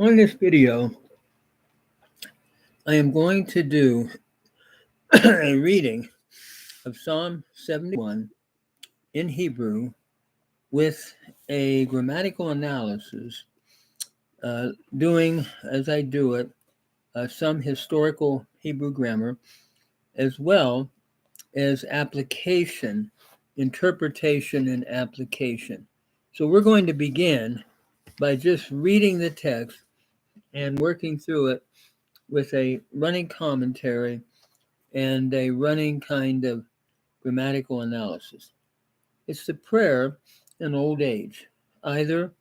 On this video, I am going to do a reading of Psalm 71 in Hebrew with a grammatical analysis, doing, as I do it, some historical Hebrew grammar, as well as application, interpretation, and application. So we're going to begin by just reading the text and working through it with a running commentary and a running kind of grammatical analysis. It's the prayer in old age, either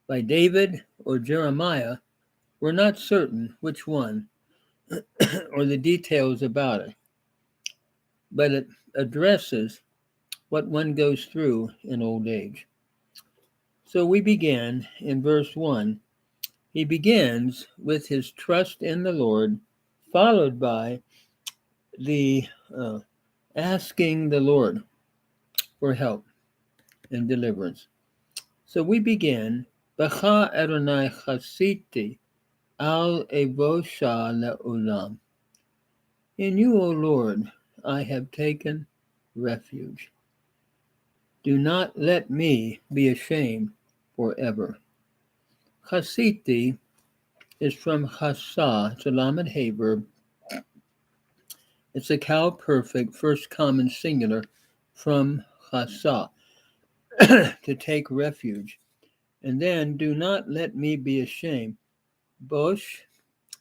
by David or Jeremiah. We're not certain which one or the details about it, but it addresses what one goes through in old age. So we begin in verse 1. He begins with his trust in the Lord, followed by the asking the Lord for help and deliverance. So we begin, B'cha Adonai chasiti al evosha le'olam. In you, O Lord, I have taken refuge. Do not let me be ashamed forever. Chasiti is from chasa. It's a lamed hey verb. It's a cow perfect, first common singular from chasa, to take refuge. And then, do not let me be ashamed. Bosh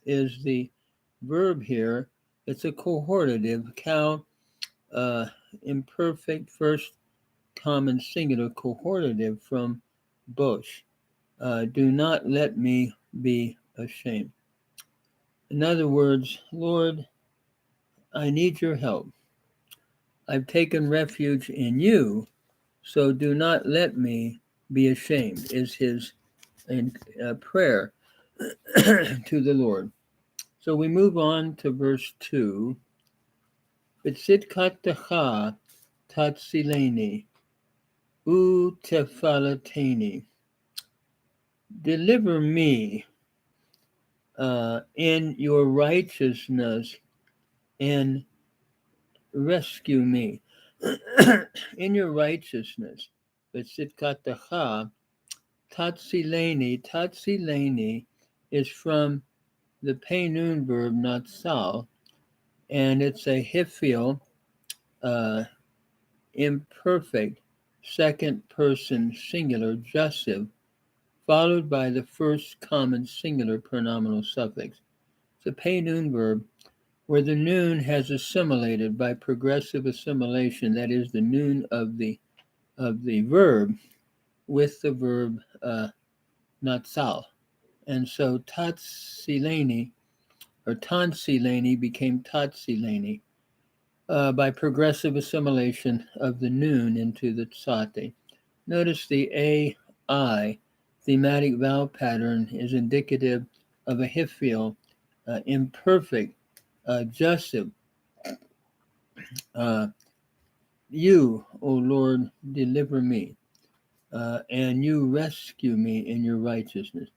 is the verb here. It's a cohortative, cow, imperfect, first common singular cohortative from bosh. Do not let me be ashamed. In other words, Lord, I need your help. I've taken refuge in you, so do not let me be ashamed, is his prayer to the Lord. So we move on to verse 2. B'tzidkatecha tatzileni utefalateni. Deliver me in your righteousness and rescue me. In your righteousness. B'tzidkatecha tatzileni. Tatzileni is from the peinun verb natsal, and it's a hiphil, imperfect, second person singular jussive, followed by the first common singular pronominal suffix. It's a peinun verb where the noon has assimilated by progressive assimilation, that is, the noon of the verb with the verb natsal. And so tatsileni or tansileni became tatsileni by progressive assimilation of the noon into the tsate. Notice the AI thematic vowel pattern is indicative of a hiphil, imperfect, jussive. You, O Lord, deliver me, and you rescue me in your righteousness.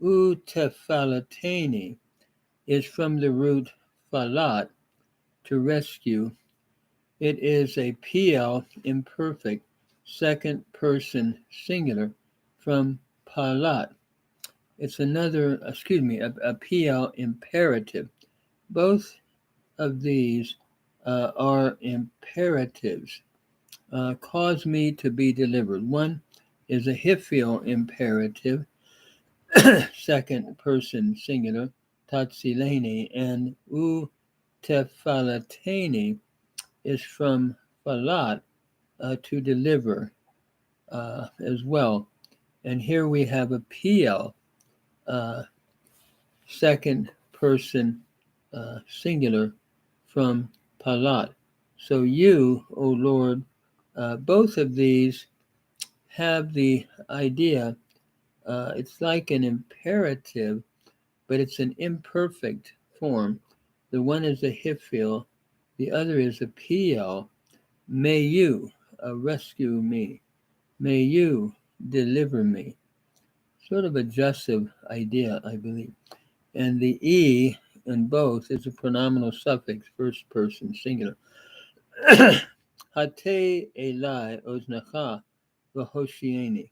Utefalateni is from the root falat, to rescue. It is a piel, imperfect, second person singular from palat. It's another, a piel imperative. Both of these are imperatives. Cause me to be delivered. One is a hiphil imperative, second person singular, tatsileni, and utefalateni is from falat, to deliver, as well. And here we have a piel, second person singular from palat. So you, O Lord, both of these have the idea, it's like an imperative, but it's an imperfect form. The one is a hiphil, the other is a piel. May you rescue me. May you deliver me. sort of a jussive idea, I believe. And the E in both is a pronominal suffix, first person singular. Hate elai oznacha v'hoshieni.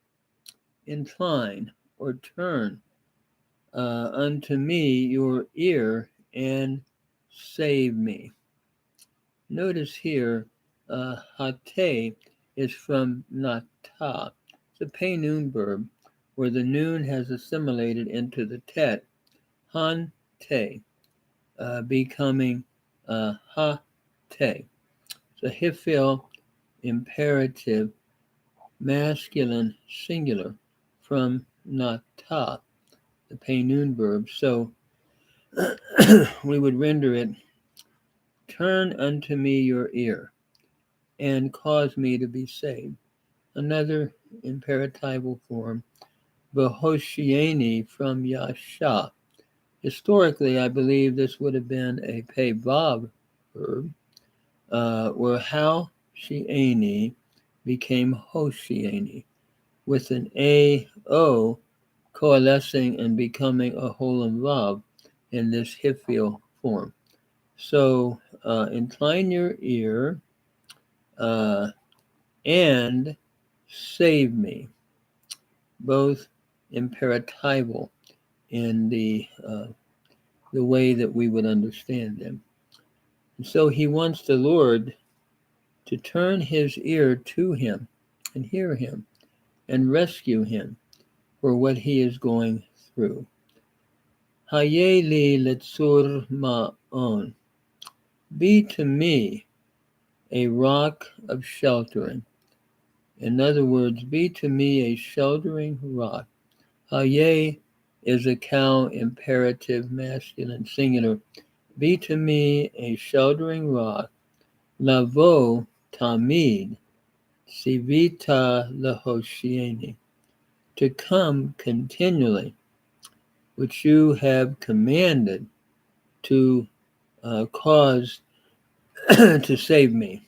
Incline or turn unto me your ear and save me. Notice here, hate is from nata. It's a pay noon verb where the noon has assimilated into the tet, han te, becoming ha te. So hiphil, imperative, masculine, singular, from nata, the pay noon verb. So we would render it, turn unto me your ear and cause me to be saved. Another imperatival form, v'hoshieni, from yasha. Historically, I believe this would have been a pay vav verb, where how shieni became hoshieni, with an a-o coalescing and becoming a holem vav in this hiphil form. So incline your ear and save me, both imperatival in the way that we would understand them. And so he wants the Lord to turn his ear to him and hear him and rescue him for what he is going through. Hayeli letzur ma'on. Be to me a rock of sheltering. In other words, be to me a sheltering rock. Haye is a cow imperative masculine singular. Be to me a sheltering rock. Lavo tamid sivita lahoshieni. To come continually, which you have commanded to cause to save me.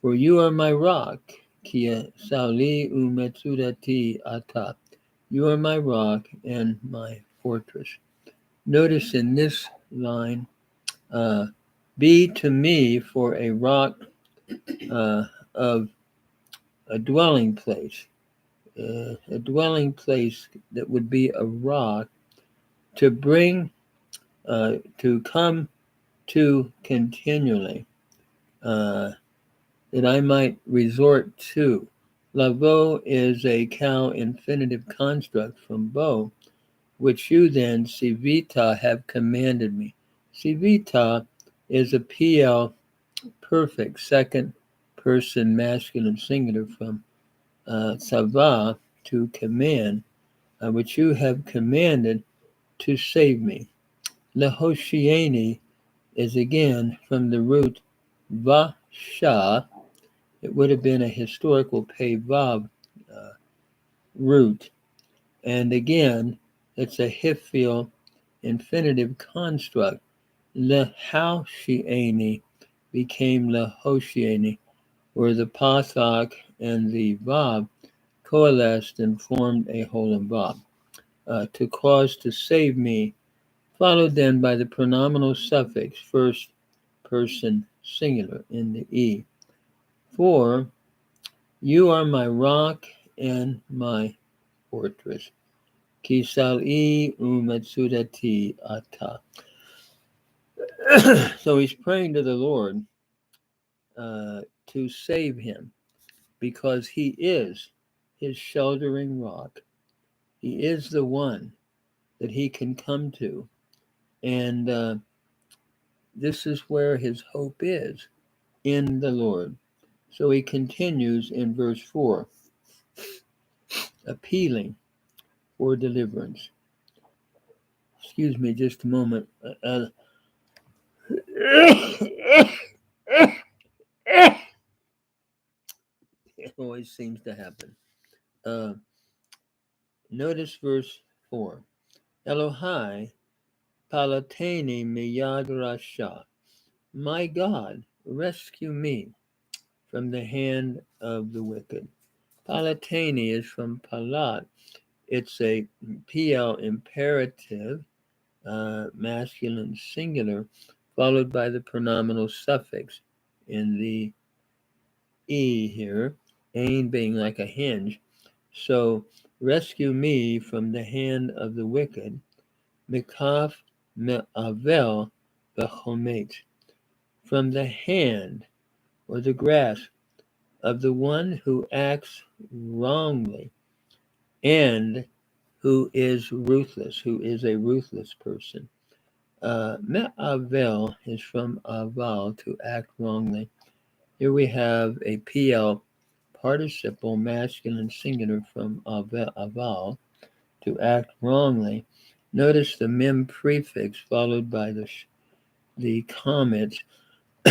For you are my rock. Kia sauli umetsudati ata. You are my rock and my fortress. Notice in this line, be to me for a rock of a dwelling place. A dwelling place that would be a rock to bring, to come to continually, that I might resort to. Lavo is a cow infinitive construct from bo, which you then, sivita, have commanded me. Sivita is a piel perfect, second person masculine singular from sava, to command, which you have commanded to save me. Lehoshieni is again from the root vasha. It would have been a historical pei vav root. And again, it's a hiphil infinitive construct. Lehoshieni became lehoshieni, where the pathak and the vav coalesced and formed a holem vav. To cause to save me, followed then by the pronominal suffix first person singular in the E. For you are my rock and my fortress. Kisali umatsudati ata. So he's praying to the Lord to save him because he is his sheltering rock. He is the one that he can come to. And this is where his hope is, in the Lord. So he continues in verse 4, appealing for deliverance. Excuse me just a moment. It always seems to happen. Notice verse 4. Elohai palateni miyad rasha. My God, rescue me from the hand of the wicked. Palateni is from palat, It's a piel imperative, masculine singular, followed by the pronominal suffix in the E here, ain being like a hinge. So, rescue me from the hand of the wicked, mikaf me'avel bechomet, from the hand or the grasp of the one who acts wrongly and who is ruthless, who is a ruthless person. Me'avel is from aval, to act wrongly. Here we have a PL participle, masculine singular, from aval, to act wrongly. Notice the mem prefix followed by the comment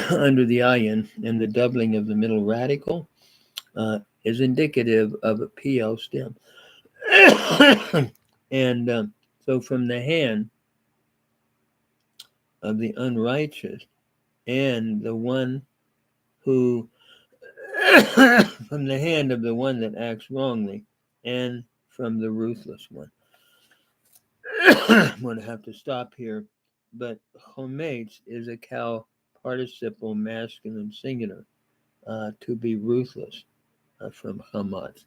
under the ayin, and the doubling of the middle radical is indicative of a PL stem. And so from the hand of the unrighteous and the one who, from the hand of the one that acts wrongly, and from the ruthless one. I'm going to have to stop here, but chometz is a cow participle, masculine singular, to be ruthless, from chamatz,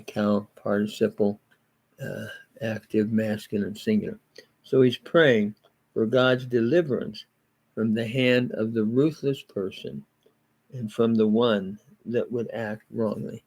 cow participle, active, masculine singular. So he's praying for God's deliverance from the hand of the ruthless person and from the one that would act wrongly.